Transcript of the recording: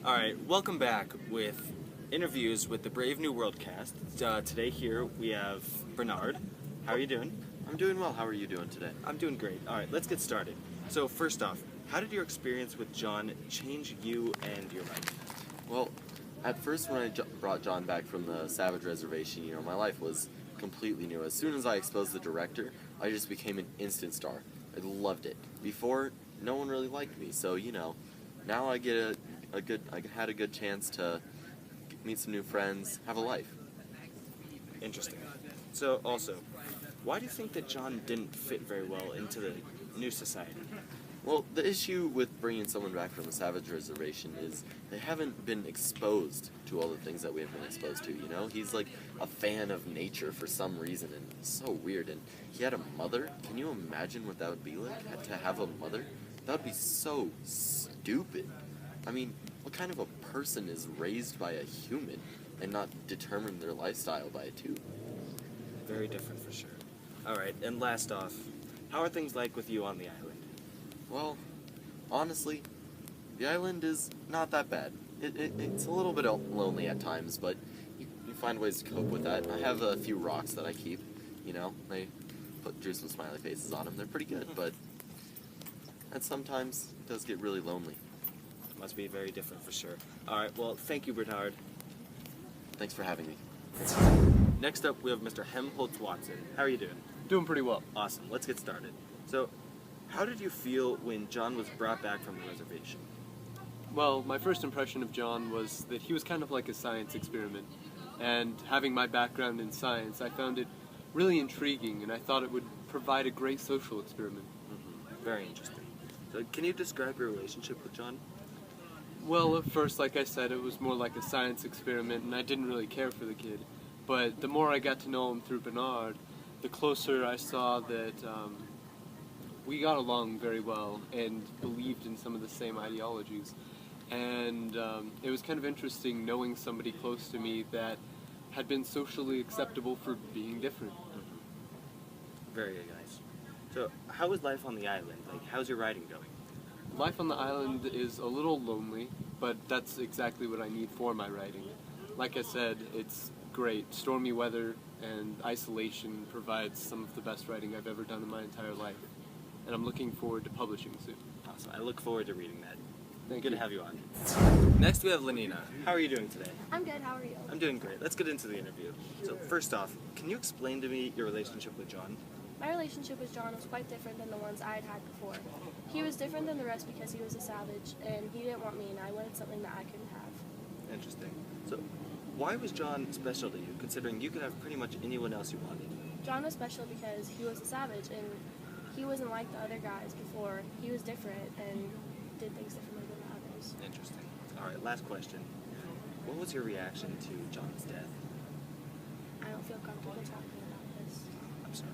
Alright, welcome back with interviews with the Brave New World cast. Today here we have Bernard. How are you doing? I'm doing well. How are you doing today? I'm doing great. Alright, let's get started. So first off, how did your experience with John change you and your life? Well, at first when I brought John back from the Savage Reservation, my life was completely new. As soon as I exposed the director, I just became an instant star. I loved it. Before, no one really liked me, so, now I get I had a good chance to meet some new friends, have a life. Interesting. So also, why do you think that John didn't fit very well into the new society? Well, the issue with bringing someone back from the Savage Reservation is they haven't been exposed to all the things that we have been exposed to, He's like a fan of nature for some reason, and it's so weird. And he had a mother. Can you imagine what that would be like, to have a mother? That would be so stupid. I mean, what kind of a person is raised by a human and not determine their lifestyle by it too? Very different for sure. Alright, and last off, how are things like with you on the island? Well, honestly, the island is not that bad. It's a little bit lonely at times, but you find ways to cope with that. I have a few rocks that I keep, They drew some smiley faces on them. They're pretty good, but and sometimes it does get really lonely. Must be very different for sure. Alright, well, thank you, Bernard. Thanks for having me. Next up, we have Mr. Helmholtz Watson. How are you doing? Doing pretty well. Awesome, let's get started. So, how did you feel when John was brought back from the reservation? Well, my first impression of John was that he was kind of like a science experiment. And having my background in science, I found it really intriguing, and I thought it would provide a great social experiment. Very interesting. So, can you describe your relationship with John? Well, at first, like I said, it was more like a science experiment, and I didn't really care for the kid. But the more I got to know him through Bernard, the closer I saw that we got along very well and believed in some of the same ideologies. And it was kind of interesting knowing somebody close to me that had been socially acceptable for being different. Very nice. So, how is life on the island? Like, how's your writing going? Life on the island is a little lonely, but that's exactly what I need for my writing. Like I said, it's great. Stormy weather and isolation provides some of the best writing I've ever done in my entire life. And I'm looking forward to publishing soon. Awesome. I look forward to reading that. Thank Good you. to have you on. Next, we have Lenina. How are you doing today? I'm good, how are you? I'm doing great. Let's get into the interview. So, first off, can you explain to me your relationship with John? My relationship with John was quite different than the ones I had had before. He was different than the rest because he was a savage, and he didn't want me, and I wanted something that I couldn't have. Interesting. So, why was John special to you, considering you could have pretty much anyone else you wanted? John was special because he was a savage, and he wasn't like the other guys before. He was different and did things differently than the others. Interesting. Alright, last question. What was your reaction to John's death? I don't feel comfortable talking about this. I'm sorry.